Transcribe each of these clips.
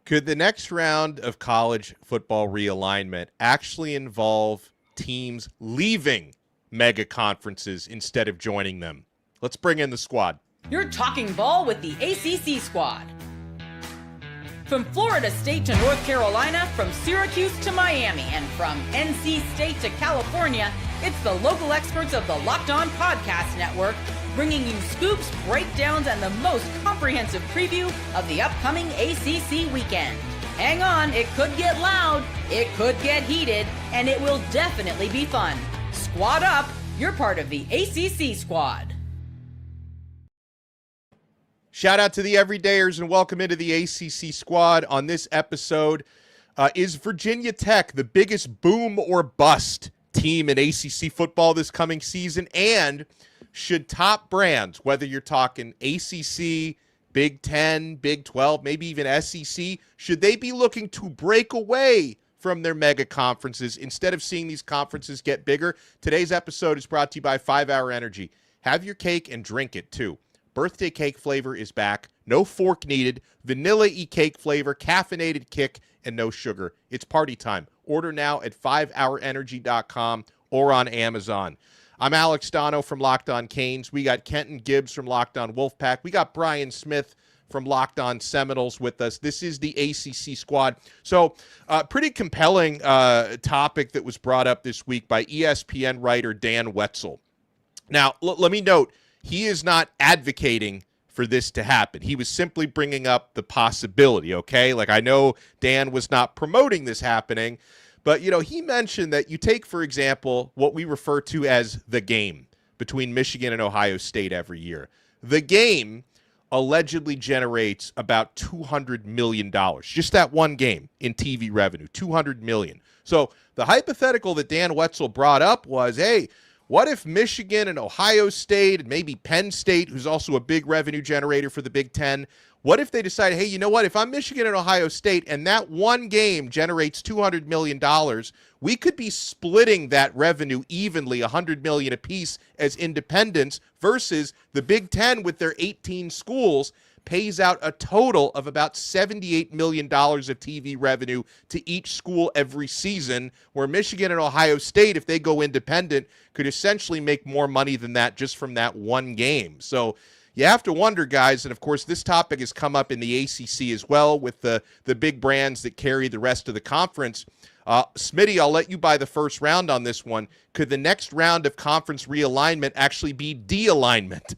Could the next round of college football realignment actually involve teams leaving mega conferences instead of joining them? Let's bring in the squad. You're talking ball with the ACC squad. From Florida State to North Carolina, from Syracuse to Miami, and from NC State to California, it's the local experts of the Locked On Podcast Network, bringing you scoops, breakdowns, and the most comprehensive preview of the upcoming ACC weekend. Hang on, it could get loud, it could get heated, and it will definitely be fun. Squad up, you're part of the ACC squad. Shout out to the everydayers and welcome into the ACC squad. On this episode, is Virginia Tech the biggest boom or bust team in ACC football this coming season? And should top brands, whether you're talking ACC, Big Ten, Big 12, maybe even SEC, should they be looking to break away from their mega conferences instead of seeing these conferences get bigger? Today's episode is brought to you by 5 Hour Energy. Have your cake and drink it too. Birthday cake flavor is back. No fork needed. Vanilla-y cake flavor, caffeinated kick, and no sugar. It's party time. Order now at 5hourenergy.com or on Amazon. I'm Alex Dono from Locked On Canes. We got Kenton Gibbs from Locked On Wolfpack. We got Brian Smith from Locked On Seminoles with us. This is the ACC squad. So, pretty compelling topic that was brought up this week by ESPN writer Dan Wetzel. Now, let me note, he is not advocating for this to happen. He was simply bringing up the possibility, okay? Like, I know Dan was not promoting this happening, but, you know, he mentioned that you take, for example, what we refer to as the game between Michigan and Ohio State every year. The game allegedly generates about $200 million, just that one game in TV revenue, $200 million. So the hypothetical that Dan Wetzel brought up was, hey, what if Michigan and Ohio State and maybe Penn State, who's also a big revenue generator for the Big Ten, what if they decide, hey, you know what, if I'm Michigan and Ohio State and that one game generates $200 million, we could be splitting that revenue evenly, $100 million apiece as independents, versus the Big Ten with their 18 schools pays out a total of about $78 million of TV revenue to each school every season, where Michigan and Ohio State, if they go independent, could essentially make more money than that just from that one game. So you have to wonder, guys, and of course this topic has come up in the ACC as well with the big brands that carry the rest of the conference. Smitty, I'll let you buy the first round on this one. Could the next round of conference realignment actually be de-alignment?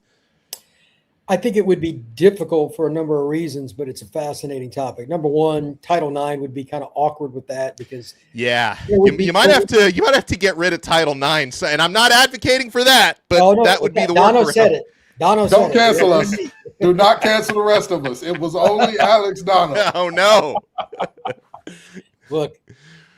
I think it would be difficult for a number of reasons, but it's a fascinating topic. Number one, Title IX would be kind of awkward with that because you might have to get rid of Title IX, and I'm not advocating for that, but that would be the workaround. Dono said it. Dono Don't cancel us. Do not cancel the rest of us. It was only Alex Dono. Oh no! Look,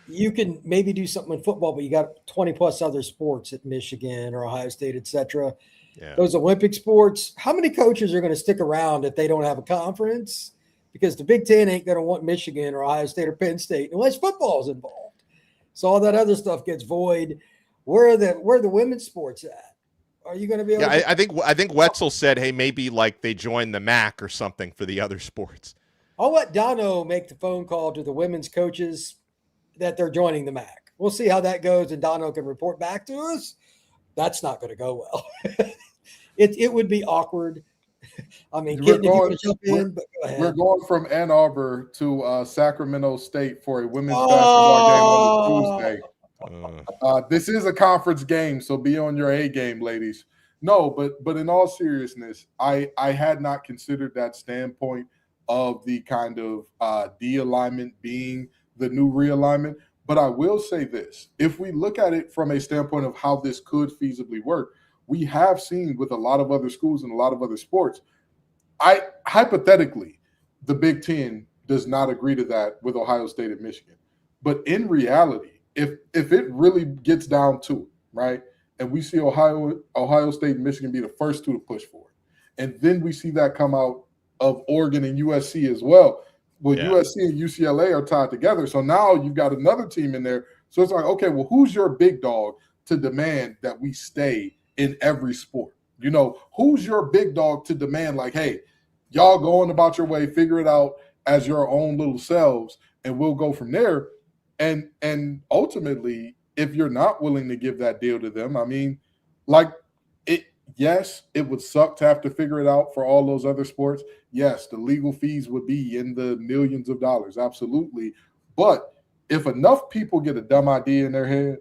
you can maybe do something in football, but you got 20 plus other sports at Michigan or Ohio State, etc. Yeah. Those Olympic sports, how many coaches are going to stick around if they don't have a conference? Because the Big Ten ain't going to want Michigan or Ohio State or Penn State unless football is involved. So all that other stuff gets void. Where are the women's sports at? Are you going to be able to? I think Wetzel said, hey, maybe like they join the MAC or something for the other sports. I'll let Dono make the phone call to the women's coaches that they're joining the MAC. We'll see how that goes, and Dono can report back to us. That's not going to go well. It would be awkward. I mean, we're going from Ann Arbor to Sacramento State for a women's basketball game on Tuesday. This is a conference game, so be on your A game, ladies. No, but in all seriousness, I had not considered that standpoint of the kind of de-alignment being the new realignment. But I will say this. If we look at it from a standpoint of how this could feasibly work, we have seen with a lot of other schools and a lot of other sports, hypothetically, the Big Ten does not agree to that with Ohio State and Michigan. But in reality, if it really gets down to it, right, and we see Ohio State and Michigan be the first two to push for it, and then we see that come out of Oregon and USC as well, USC and UCLA are tied together. So now you've got another team in there. So it's like, okay, well, who's your big dog to demand that we stay in every sport? You know, who's your big dog to demand, like, hey, y'all going about your way, figure it out as your own little selves, and we'll go from there. And ultimately, if you're not willing to give that deal to them, I mean, like yes, it would suck to have to figure it out for all those other sports. Yes, the legal fees would be in the millions of dollars, absolutely. But if enough people get a dumb idea in their head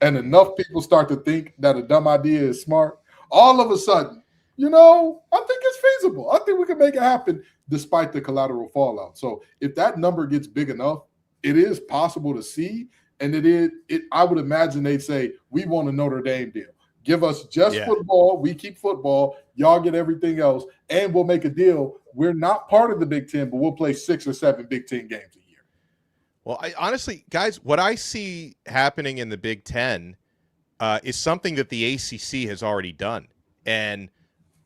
and enough people start to think that a dumb idea is smart, all of a sudden, I think it's feasible. I think we can make it happen despite the collateral fallout. So if that number gets big enough, it is possible to see. And I would imagine they'd say, we want a Notre Dame deal. Give us just football. We keep football. Y'all get everything else. And we'll make a deal. We're not part of the Big Ten, but we'll play 6 or 7 Big Ten games a year. Well, honestly, guys, what I see happening in the Big Ten is something that the ACC has already done. And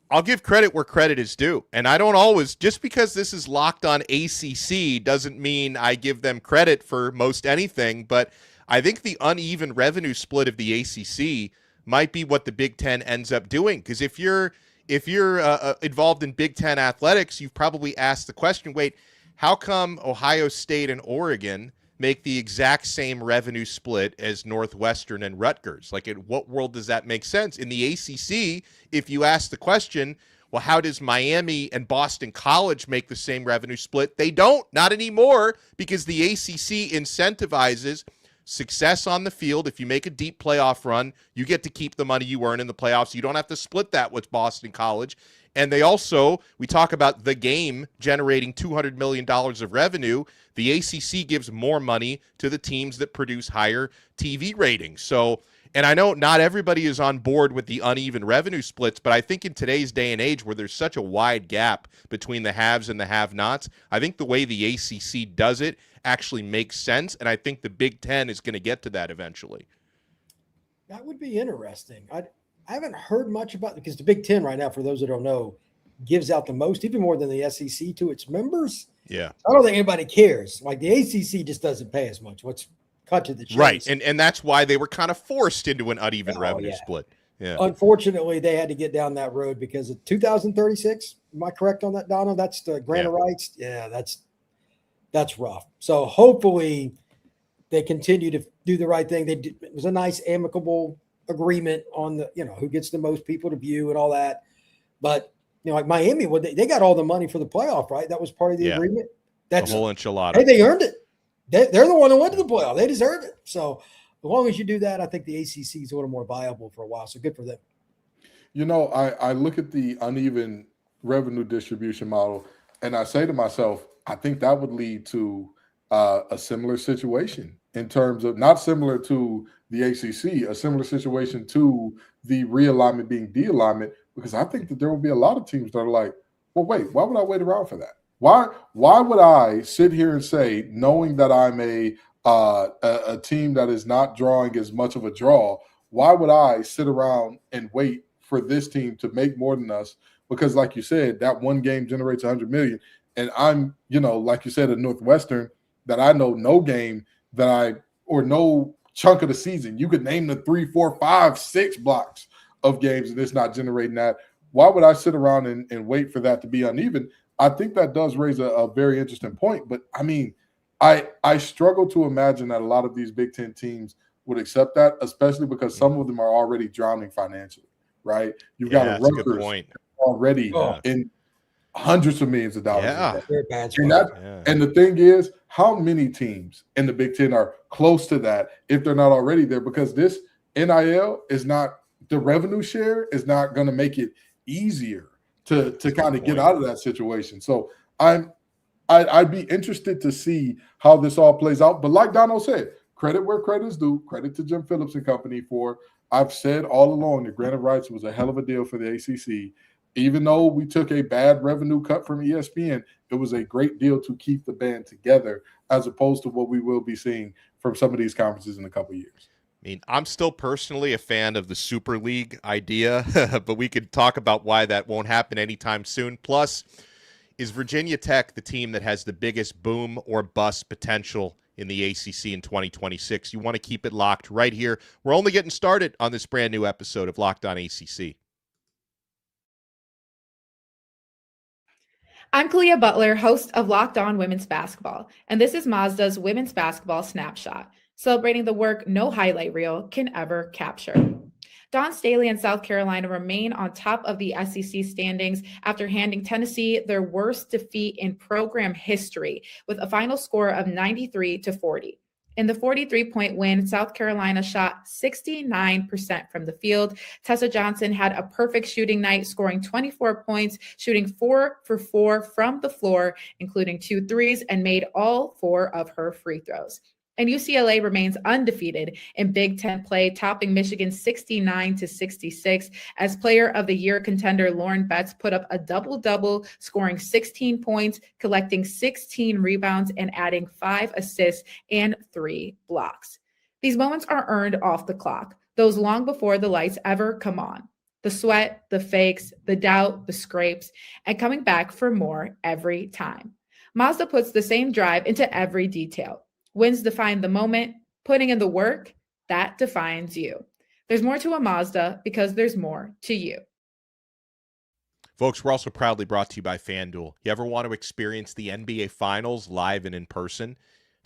I'll give credit where credit is due. And I don't always, just because this is locked on ACC doesn't mean I give them credit for most anything. But I think the uneven revenue split of the ACC might be what the Big Ten ends up doing. Because if you're involved in Big Ten athletics, you've probably asked the question, wait, how come Ohio State and Oregon make the exact same revenue split as Northwestern and Rutgers? Like, in what world does that make sense? In the ACC, if you ask the question, well, how does Miami and Boston College make the same revenue split? They don't, not anymore, because the ACC incentivizes success on the field. If you make a deep playoff run, you get to keep the money you earn in the playoffs. You don't have to split that with Boston College. And they also, we talk about the game generating $200 million of revenue. The ACC gives more money to the teams that produce higher TV ratings. So, and I know not everybody is on board with the uneven revenue splits, but I think in today's day and age where there's such a wide gap between the haves and the have-nots, I think the way the ACC does it actually makes sense, and I think the Big Ten is going to get to that eventually. That would be interesting. I haven't heard much about it because the Big Ten right now, for those that don't know, gives out the most, even more than the SEC, to its members. Yeah. I don't think anybody cares. Like the ACC just doesn't pay as much. What's cut to the chase. Right. And that's why they were kind of forced into an uneven revenue split. Yeah. Unfortunately, they had to get down that road because of 2036. Am I correct on that, Dono? That's the grant of rights. Yeah, that's rough. So hopefully they continue to do the right thing. It was a nice amicable agreement on the, who gets the most people to view and all that. But, like Miami, they got all the money for the playoff, right? That was part of the agreement. That's the whole enchilada. Hey, they earned it. They're the one who went to the playoff. They deserve it. So as long as you do that, I think the ACC is a little more viable for a while. So good for them. I look at the uneven revenue distribution model and I say to myself, I think that would lead to a similar situation in terms of not similar to the ACC, a similar situation to the realignment being de-alignment, because I think that there will be a lot of teams that are like, well, wait, why would I wait around for that? Why would I sit here and say, knowing that I'm a team that is not drawing as much of a draw, why would I sit around and wait for this team to make more than us? Because like you said, that one game generates 100 million. And I'm, like you said, at Northwestern, that I know no game or no chunk of the season. You could name the 3, 4, 5, 6 blocks of games and it's not generating that. Why would I sit around and wait for that to be uneven? I think that does raise a very interesting point. But I mean, I struggle to imagine that a lot of these Big Ten teams would accept that, especially because some of them are already drowning financially, right? You've got a Rutgers already in hundreds of millions of dollars. Yeah. And the thing is, how many teams in the Big Ten are close to that if they're not already there? Because this NIL is not, the revenue share is not going to make it easier to kind of get out of that situation. So I'd be interested to see how this all plays out. But like Dono said, credit where credit is due. Credit to Jim Phillips and company for, I've said all along, the grant of rights was a hell of a deal for the ACC. Even though we took a bad revenue cut from ESPN, it was a great deal to keep the band together as opposed to what we will be seeing from some of these conferences in a couple of years. I mean, I'm still personally a fan of the Super League idea, but we could talk about why that won't happen anytime soon. Plus, is Virginia Tech the team that has the biggest boom or bust potential in the ACC in 2026? You want to keep it locked right here. We're only getting started on this brand new episode of Locked On ACC. I'm Kalia Butler, host of Locked On Women's Basketball, and this is Mazda's Women's Basketball Snapshot, celebrating the work no highlight reel can ever capture. Dawn Staley and South Carolina remain on top of the SEC standings after handing Tennessee their worst defeat in program history with a final score of 93-40. In the 43-point win, South Carolina shot 69% from the field. Tessa Johnson had a perfect shooting night, scoring 24 points, shooting 4 for 4 from the floor, including 2 threes, and made all 4 of her free throws. And UCLA remains undefeated in Big Ten play, topping Michigan 69-66 as Player of the Year contender Lauren Betts put up a double-double, scoring 16 points, collecting 16 rebounds, and adding 5 assists and 3 blocks. These moments are earned off the clock, those long before the lights ever come on. The sweat, the fakes, the doubt, the scrapes, and coming back for more every time. Mazda puts the same drive into every detail. Wins define the moment, putting in the work, that defines you. There's more to a Mazda because there's more to you. Folks, we're also proudly brought to you by FanDuel. You ever want to experience the NBA Finals live and in person?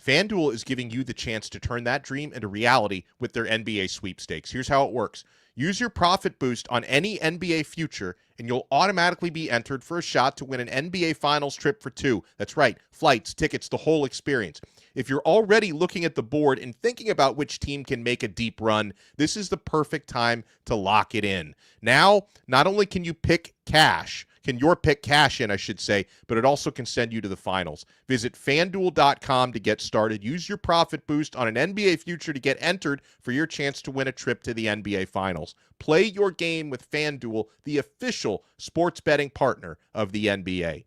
FanDuel is giving you the chance to turn that dream into reality with their NBA sweepstakes. Here's how it works. Use your profit boost on any NBA future, and you'll automatically be entered for a shot to win an NBA Finals trip for 2. That's right, flights, tickets, the whole experience. If you're already looking at the board and thinking about which team can make a deep run, this is the perfect time to lock it in. Now, not only can you pick cash, can your pick cash in, I should say, but it also can send you to the finals. Visit FanDuel.com to get started. Use your profit boost on an NBA future to get entered for your chance to win a trip to the NBA Finals. Play your game with FanDuel, the official sports betting partner of the NBA.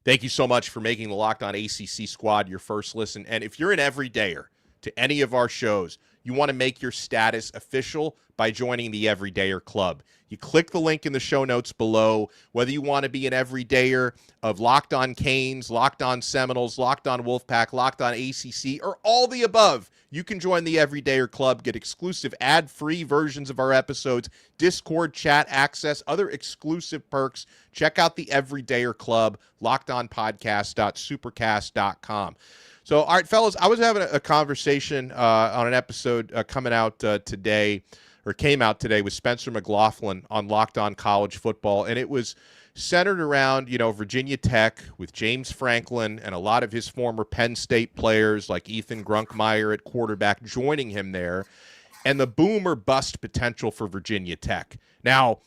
Thank you so much for making the Locked On ACC squad your first listen. And if you're an everydayer to any of our shows, you want to make your status official by joining the Everydayer Club. You click the link in the show notes below. Whether you want to be an everydayer of Locked On Canes, Locked On Seminoles, Locked On Wolfpack, Locked On ACC, or all the above, you can join the Everydayer Club, get exclusive ad-free versions of our episodes, Discord chat access, other exclusive perks. Check out the Everydayer Club, lockedonpodcast.supercast.com. So, all right, fellas, I was having a conversation on an episode coming out today, or came out today, with Spencer McLaughlin on Locked On College Football, and it was centered around, Virginia Tech with James Franklin and a lot of his former Penn State players like Ethan Grunkmeyer at quarterback joining him there, and the boom or bust potential for Virginia Tech. Now,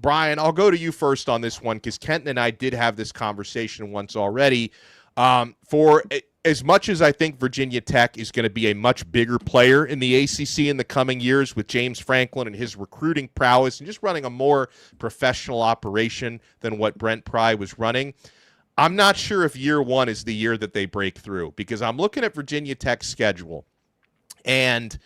Brian, I'll go to you first on this one because Kenton and I did have this conversation once already. For as much as I think Virginia Tech is going to be a much bigger player in the ACC in the coming years with James Franklin and his recruiting prowess and just running a more professional operation than what Brent Pry was running, I'm not sure if year one is the year that they break through, because I'm looking at Virginia Tech's schedule, and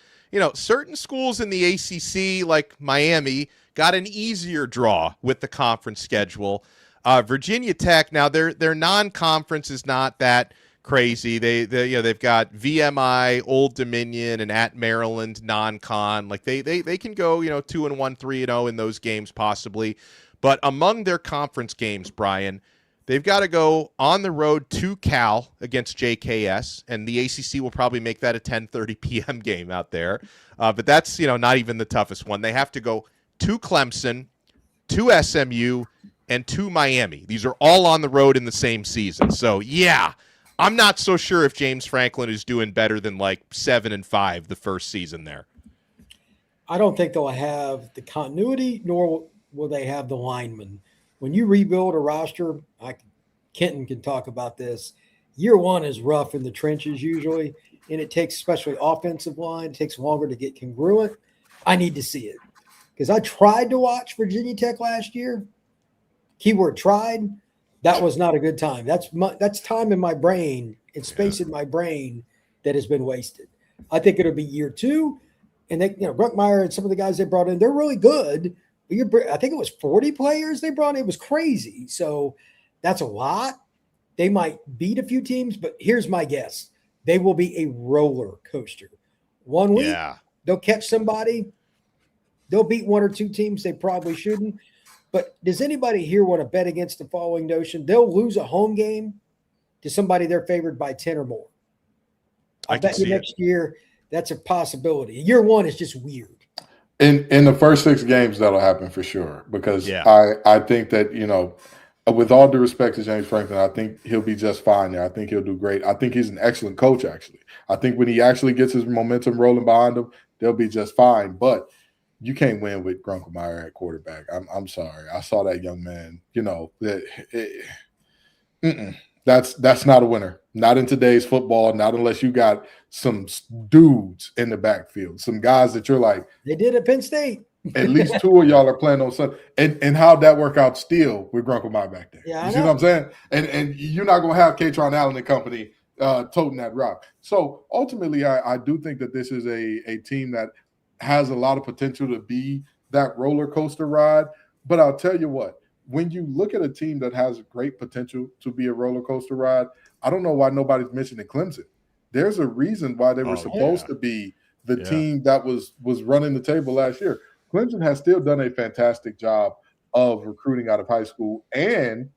certain schools in the ACC like Miami got an easier draw with the conference schedule. Virginia Tech, now their non-conference is not that crazy. They've got VMI, Old Dominion, and at Maryland non-con. Like they can go 2-1, 3-0 in those games possibly. But among their conference games, Brian, they've got to go on the road to Cal against JKS, and the ACC will probably make that a 10:30 p.m. game out there. But that's not even the toughest one. They have to go to Clemson, to SMU, and to Miami. These are all on the road in the same season. So, yeah, I'm not so sure if James Franklin is doing better than like 7-5 the first season there. I don't think they'll have the continuity, nor will they have the linemen. When you rebuild a roster, Kenton can talk about this. Year one is rough in the trenches usually, and it takes, especially offensive line, it takes longer to get congruent. I need to see it because I tried to watch Virginia Tech last year. Keyword tried. That was not a good time. That's time in my brain and space in my brain that has been wasted. I think it'll be year two, and they, Grunkmeyer and some of the guys they brought in, they're really good. I think it was 40 players they brought in. It was crazy. So that's a lot. They might beat a few teams, but here's my guess: they will be a roller coaster. 1 week, they'll catch somebody. They'll beat 1 or 2 teams they probably shouldn't. But does anybody here want to bet against the following notion? They'll lose a home game to somebody they're favored by 10 or more. I bet you next year that's a possibility. Year one is just weird. In the first 6 games, that'll happen for sure. Because I think that, with all due respect to James Franklin, I think he'll be just fine there. I think he'll do great. I think he's an excellent coach, actually. I think when he actually gets his momentum rolling behind him, they'll be just fine. But you can't win with Grunkmeyer at quarterback. I'm sorry. I saw that young man. That's not a winner. Not in today's football. Not unless you got some dudes in the backfield, some guys that you're like. They did at Penn State. At least 2 of y'all are playing on Sunday. And how'd that work out still with Grunkmeyer back there? Yeah, you see what I'm saying? And you're not going to have Katron Allen and company toting that rock. So ultimately, I do think that this is a team that has a lot of potential to be that roller coaster ride. But I'll tell you what, when you look at a team that has great potential to be a roller coaster ride, I don't know why nobody's mentioning Clemson. There's a reason why they were supposed to be the team that was running the table last year. Clemson has still done a fantastic job of recruiting out of high school, and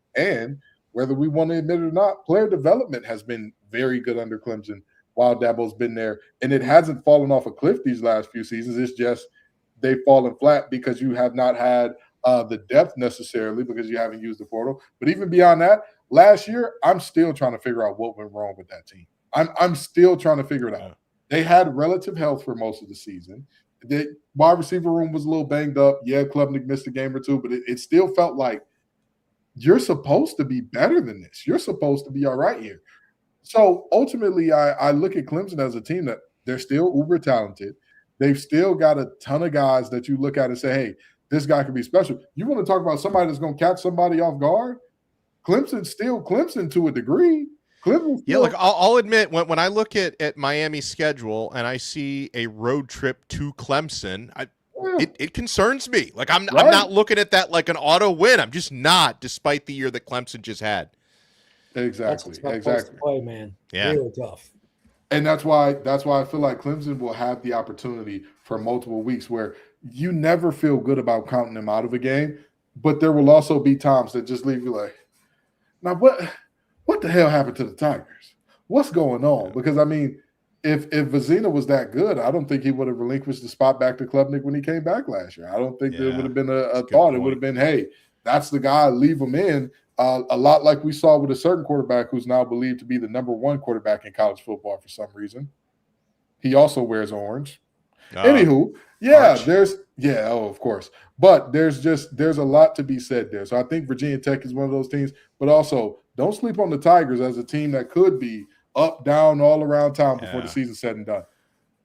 whether we want to admit it or not, player development has been very good under Clemson while Dabo's been there, and it hasn't fallen off a cliff these last few seasons. It's just they've fallen flat because you have not had the depth necessarily because you haven't used the portal. But even beyond that, last year, I'm still trying to figure out what went wrong with that team. I'm still trying to figure it out. They had relative health for most of the season. The wide receiver room was a little banged up. Yeah, Klubnik missed a game or two, but it still felt like you're supposed to be better than this. You're supposed to be all right here. So ultimately, I look at Clemson as a team that they're still uber talented. They've still got a ton of guys that you look at and say, hey, this guy could be special. You want to talk about somebody that's going to catch somebody off guard? Clemson's still Clemson to a degree. Look, I'll admit, when I look at Miami's schedule and I see a road trip to Clemson, it concerns me. Like, I'm not looking at that like an auto win. I'm just not, despite the year that Clemson just had. Exactly. Exactly. Play, man. Yeah. Really tough. And that's why I feel like Clemson will have the opportunity for multiple weeks where you never feel good about counting them out of a game, but there will also be times that just leave you like, now what the hell happened to the Tigers? What's going on? Because, I mean, if Vizina was that good, I don't think he would have relinquished the spot back to Klubnik when he came back last year. I don't think there would have been a thought. It would have been, hey, that's the guy, leave him in. A lot like we saw with a certain quarterback who's now believed to be the number 1 quarterback in college football for some reason. He also wears orange. Anywho, of course. But there's a lot to be said there. So I think Virginia Tech is one of those teams, but also don't sleep on the Tigers as a team that could be up, down, all around town before the season's said and done.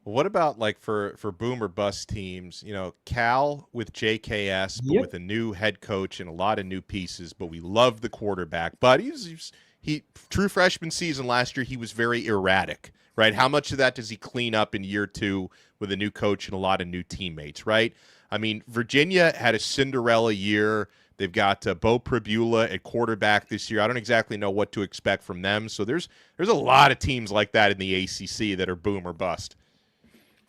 What about like for boom or bust teams? Cal with JKS, but with a new head coach and a lot of new pieces. But we love the quarterback. But he true freshman season last year, he was very erratic, right? How much of that does he clean up in year 2 with a new coach and a lot of new teammates, right? I mean, Virginia had a Cinderella year. They've got Bo Pribula at quarterback this year. I don't exactly know what to expect from them. So there's a lot of teams like that in the ACC that are boom or bust.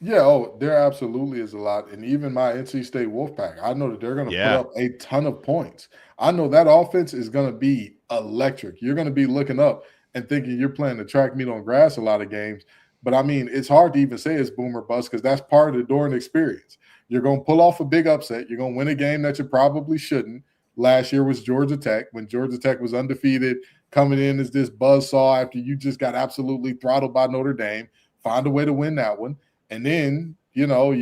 Yeah, there absolutely is a lot. And even my NC State Wolfpack, I know that they're going to put up a ton of points. I know that offense is going to be electric. You're going to be looking up and thinking you're playing the track meet on grass a lot of games. But, I mean, it's hard to even say it's boom or bust because that's part of the Doran experience. You're going to pull off a big upset. You're going to win a game that you probably shouldn't. Last year was Georgia Tech when Georgia Tech was undefeated, coming in as this buzzsaw after you just got absolutely throttled by Notre Dame. Find a way to win that one. And then, you're going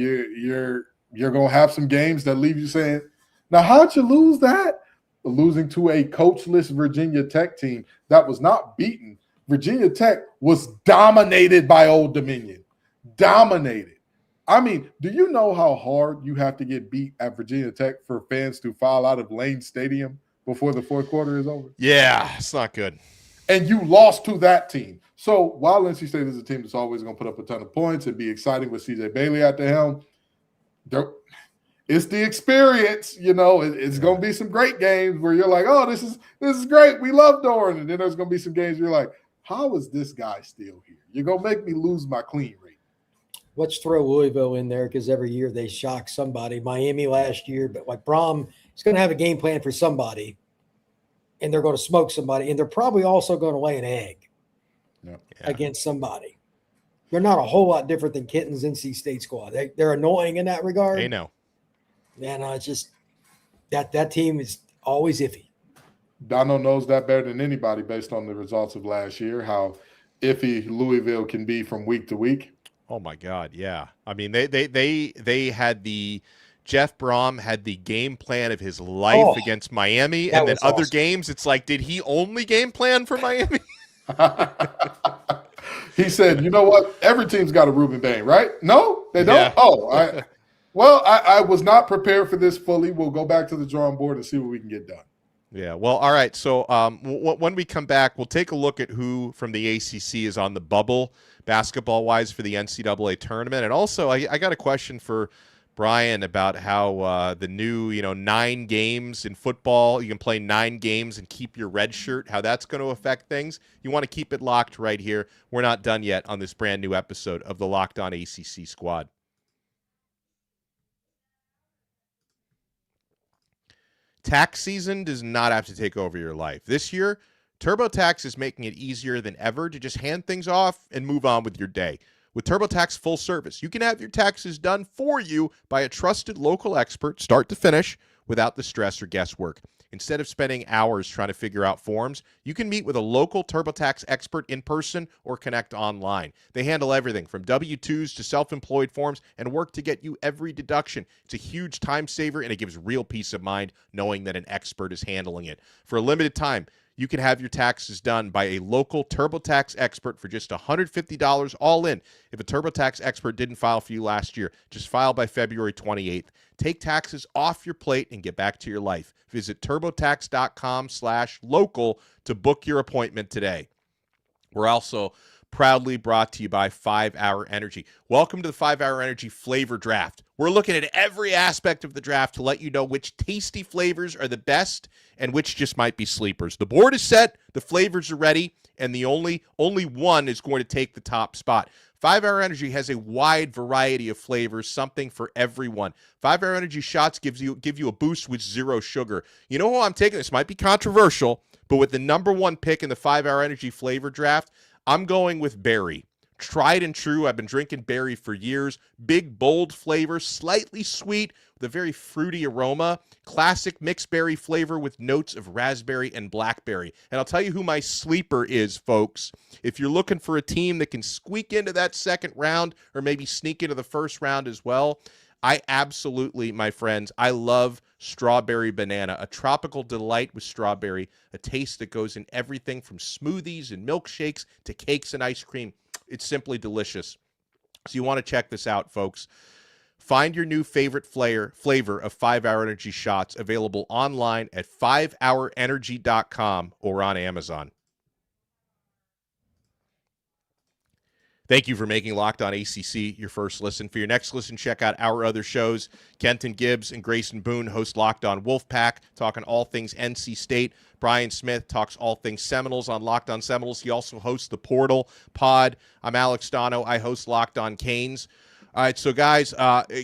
to have some games that leave you saying, now, how'd you lose that? Losing to a coachless Virginia Tech team that was not beaten. Virginia Tech was dominated by Old Dominion. Dominated. I mean, do you know how hard you have to get beat at Virginia Tech for fans to file out of Lane Stadium before the fourth quarter is over? Yeah, it's not good. And you lost to that team. So while NC State is a team that's always going to put up a ton of points and be exciting with CJ Bailey at the helm, it's the experience. It's going to be some great games where you're like, oh, this is great. We love Doran. And then there's going to be some games where you're like, how is this guy still here? You're going to make me lose my clean rate. Let's throw Louisville in there because every year they shock somebody. Miami last year, but like Brom is going to have a game plan for somebody, and they're going to smoke somebody, and they're probably also going to lay an egg against somebody. They're not a whole lot different than Kenton's NC State squad. They're annoying in that regard. They know. Yeah, no, it's just that team is always iffy. Dono knows that better than anybody based on the results of last year, how iffy Louisville can be from week to week. Oh my God, yeah. I mean, they had Jeff Brom had the game plan of his life against Miami, and then other games, it's like, did he only game plan for Miami? He said, you know what? Every team's got a Reuben Bain, right? No, they don't? Yeah. I was not prepared for this fully. We'll go back to the drawing board and see what we can get done. Yeah, well, all right. So when we come back, we'll take a look at who from the ACC is on the bubble basketball-wise for the NCAA tournament. And also, I got a question for Brian about how the new, 9 games in football, you can play 9 games and keep your red shirt, how that's going to affect things. You want to keep it locked right here. We're not done yet on this brand new episode of the Locked On ACC Squad. Tax season does not have to take over your life. This year, TurboTax is making it easier than ever to just hand things off and move on with your day. With TurboTax Full Service, you can have your taxes done for you by a trusted local expert, start to finish, without the stress or guesswork. Instead of spending hours trying to figure out forms, you can meet with a local TurboTax expert in person or connect online. They handle everything from W-2s to self-employed forms and work to get you every deduction. It's a huge time saver, and it gives real peace of mind knowing that an expert is handling it. For a limited time, you can have your taxes done by a local TurboTax expert for just $150 all in. If a TurboTax expert didn't file for you last year, just file by February 28th. Take taxes off your plate and get back to your life. Visit TurboTax.com/local to book your appointment today. We're also proudly brought to you by 5 Hour Energy. Welcome to the 5 Hour Energy Flavor Draft. We're looking at every aspect of the draft to let you know which tasty flavors are the best and which just might be sleepers. The board is set, the flavors are ready, and the only one is going to take the top spot. 5 Hour Energy has a wide variety of flavors, something for everyone. 5 Hour Energy shots give you a boost with 0 sugar. You know who I'm taking? This might be controversial, but with the number 1 pick in the 5 Hour Energy flavor draft, I'm going with berry. Tried and true. I've been drinking berry for years. Big, bold flavor, slightly sweet with a very fruity aroma. Classic mixed berry flavor with notes of raspberry and blackberry. And I'll tell you who my sleeper is, folks. If you're looking for a team that can squeak into that second round or maybe sneak into the first round as well, I absolutely, my friends, I love strawberry banana, a tropical delight with strawberry, a taste that goes in everything from smoothies and milkshakes to cakes and ice cream. It's simply delicious. So you want to check this out, folks. Find your new favorite flavor of 5 Hour Energy shots available online at 5hourenergy.com or on Amazon. Thank you for making Locked On ACC your first listen. For your next listen, check out our other shows. Kenton Gibbs and Grayson Boone host Locked On Wolfpack, talking all things NC State. Brian Smith talks all things Seminoles on Locked On Seminoles. He also hosts the Portal Pod. I'm Alex Dono. I host Locked On Canes. All right, so guys,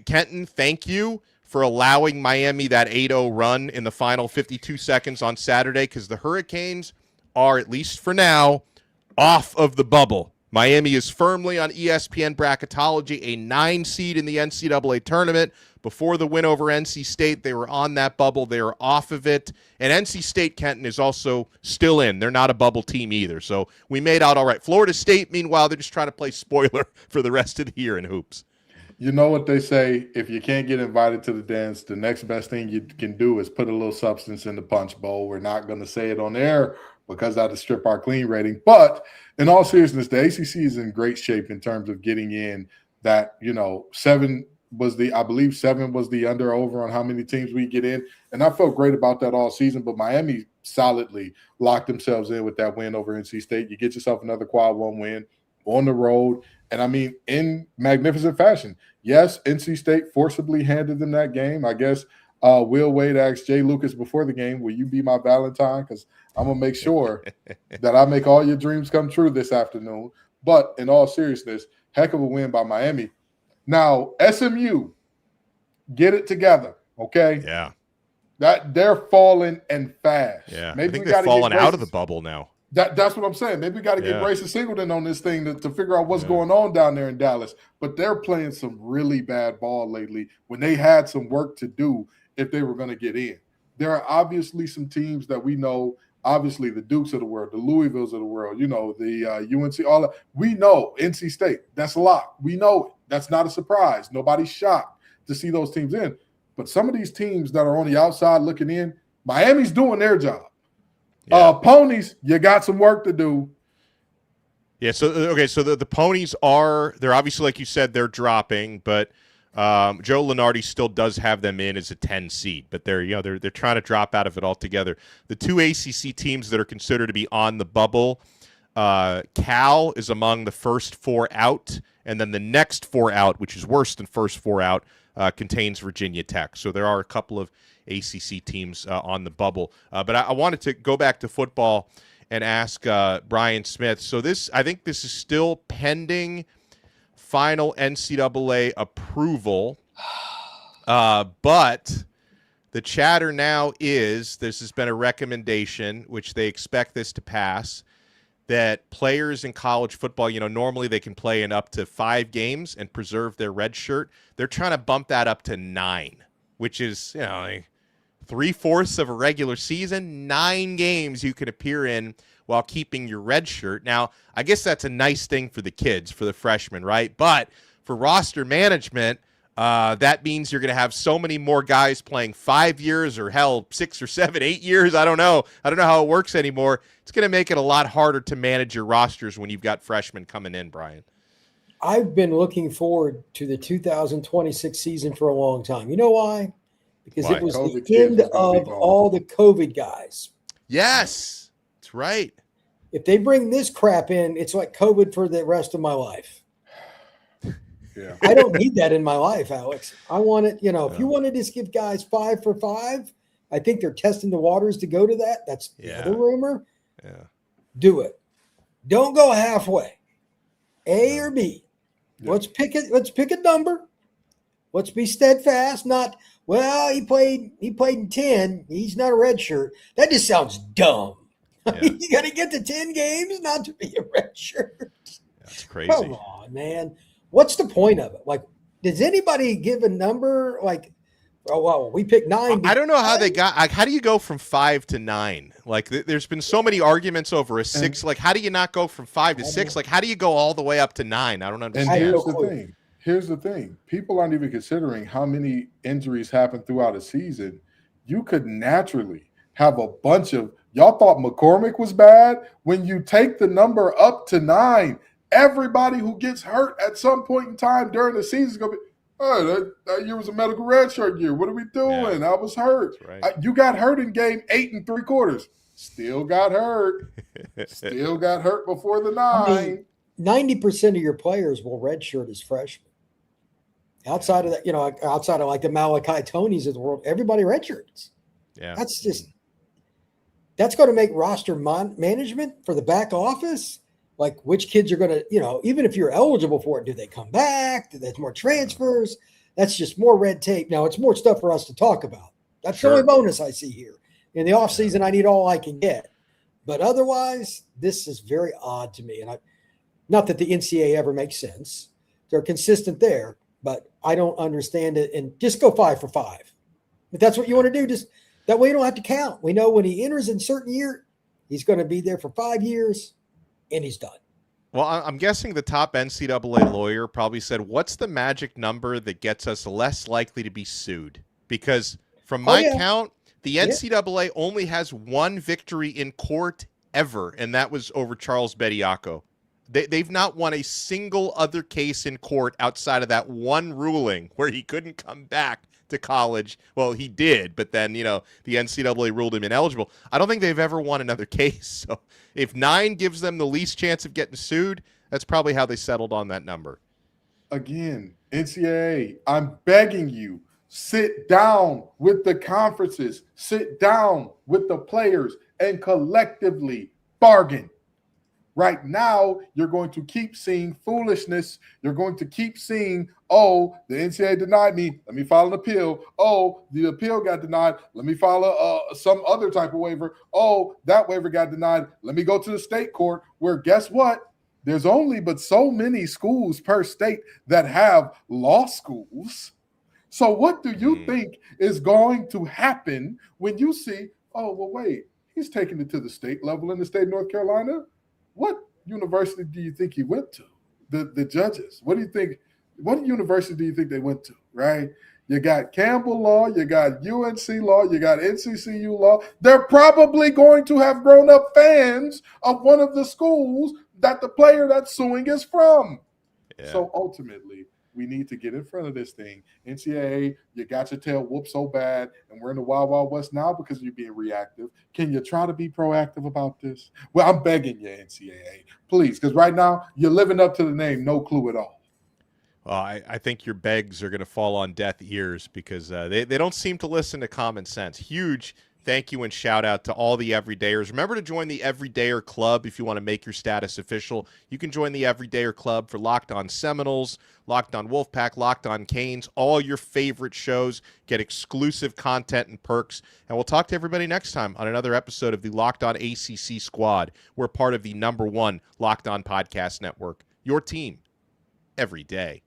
Kenton, thank you for allowing Miami that 8-0 run in the final 52 seconds on Saturday, because the Hurricanes are, at least for now, off of the bubble. Miami is firmly on ESPN bracketology, a 9 seed in the NCAA tournament. Before the win over NC State, they were on that bubble. They are off of it. And NC State, Kenton, is also still in. They're not a bubble team either. So we made out all right. Florida State, meanwhile, they're just trying to play spoiler for the rest of the year in hoops. You know what they say, if you can't get invited to the dance, the next best thing you can do is put a little substance in the punch bowl. We're not going to say it on air because that'll strip our clean rating. But in all seriousness, the ACC is in great shape in terms of getting in that, 7 was the under over on how many teams we get in. And I felt great about that all season, but Miami solidly locked themselves in with that win over NC State. You get yourself another quad 1 win on the road. And I mean, in magnificent fashion. Yes, NC State forcibly handed them that game. I guess Will Wade asked Jay Lucas before the game, will you be my Valentine? Because I'm going to make sure that I make all your dreams come true this afternoon. But in all seriousness, heck of a win by Miami. Now, SMU, get it together, okay? Yeah. That they're falling and fast. Yeah, maybe I think we they're falling out of the bubble now. That's what I'm saying. Maybe we got to get Grayson Singleton on this thing to figure out what's going on down there in Dallas. But they're playing some really bad ball lately when they had some work to do if they were going to get in. There are obviously some teams that we know, obviously the Dukes of the world, the Louisvilles of the world, the UNC, all that. We know NC State. That's a lock. We know it. That's not a surprise. Nobody's shocked to see those teams in. But some of these teams that are on the outside looking in, Miami's doing their job. Yeah. Ponies, you got some work to do. Yeah, so the Ponies they're obviously, like you said, they're dropping, but Joe Lunardi still does have them in as a 10 seed, but they're trying to drop out of it altogether. The two ACC teams that are considered to be on the bubble, Cal is among the first 4 out, and then the next 4 out, which is worse than first 4 out, contains Virginia Tech. So there are a couple of ACC teams on the bubble. But I wanted to go back to football and ask Brian Smith. So I think this is still pending final NCAA approval. But the chatter now is this has been a recommendation, which they expect this to pass, that players in college football, normally they can play in up to 5 games and preserve their red shirt. They're trying to bump that up to 9, which is, like 3/4 of a regular season, 9 games you can appear in while keeping your red shirt. Now, I guess that's a nice thing for the kids, for the freshmen, right? But for roster management, that means you're going to have so many more guys playing 5 years or hell, 6 or 7, 8 years. I don't know how it works anymore. It's going to make it a lot harder to manage your rosters when you've got freshmen coming in, Brian. I've been looking forward to the 2026 season for a long time. You know why? Because it was the end of all the COVID guys. Yes, that's right. If they bring this crap in, it's like COVID for the rest of my life. Yeah. I don't need that in my life, Alex. I want it, if you want to just give guys 5 for 5, I think they're testing the waters to go to that. That's the other rumor. Yeah. Do it. Don't go halfway. A or B. Yeah. Let's pick a number. Let's be steadfast, not, well, he played in 10. He's not a red shirt. That just sounds dumb. Yeah. You got to get to 10 games not to be a red shirt. That's crazy. Come on, man. What's the point of it? Like, does anybody give a number? Like, oh, well, we picked 9. I don't know how they got. Like, how do you go from 5 to 9? Like, there's been so many arguments over a 6. Like, how do you not go from 5 to 6? Like, how do you go all the way up to 9? I don't understand. And here's the thing. People aren't even considering how many injuries happen throughout a season. You could naturally have a bunch of. Y'all thought McCormick was bad? When you take the number up to 9. Everybody who gets hurt at some point in time during the season is going to be, oh, that year was a medical redshirt year. What are we doing? I was hurt. Right. You got hurt in game 8 3/4. Still got hurt. Still got hurt before the 9. I mean, 90% of your players will redshirt as freshmen. Outside of that, outside of like the Malachi Tonys of the world, everybody redshirts. Yeah. That's going to make roster management for the back office. Like which kids are going to, even if you're eligible for it, do they come back? There's more transfers. That's just more red tape. Now it's more stuff for us to talk about. That's the only bonus I see here. In the offseason, I need all I can get. But otherwise, this is very odd to me. And not that the NCAA ever makes sense. They're consistent there, but I don't understand it. And just go 5 for 5. If that's what you want to do, just that way you don't have to count. We know when he enters in a certain year, he's going to be there for 5 years. And he's done. Well, I'm guessing the top NCAA lawyer probably said, what's the magic number that gets us less likely to be sued? Because from my count, the NCAA only has 1 victory in court ever, and that was over Charles Bediako. They've not won a single other case in court outside of that one ruling where he couldn't come back to college. Well, he did, but then, the NCAA ruled him ineligible. I don't think they've ever won another case. So if 9 gives them the least chance of getting sued, that's probably how they settled on that number. Again, NCAA, I'm begging you, sit down with the conferences, sit down with the players, and collectively bargain. Right now, you're going to keep seeing foolishness. You're going to keep seeing, oh, the NCAA denied me. Let me file an appeal. Oh, the appeal got denied. Let me file some other type of waiver. Oh, that waiver got denied. Let me go to the state court where, guess what? There's only but so many schools per state that have law schools. So what do you think is going to happen when you see, oh, well, wait, he's taking it to the state level in the state of North Carolina? What university do you think he went to? The judges. What do you think? What university do you think they went to, right? You got Campbell Law, you got UNC Law, you got NCCU Law. They're probably going to have grown-up fans of one of the schools that the player that's suing is from. Yeah. So ultimately, we need to get in front of this thing. NCAA, you got your tail whooped so bad, and we're in the Wild Wild West now because you're being reactive. Can you try to be proactive about this? Well, I'm begging you, NCAA, please, because right now you're living up to the name, no clue at all. Well, I think your begs are going to fall on deaf ears because they don't seem to listen to common sense. Huge thank you and shout out to all the everydayers. Remember to join the Everydayer Club if you want to make your status official. You can join the Everydayer Club for Locked On Seminoles, Locked On Wolfpack, Locked On Canes, all your favorite shows. Get exclusive content and perks. And we'll talk to everybody next time on another episode of the Locked On ACC Squad. We're part of the #1 Locked On Podcast Network. Your team every day.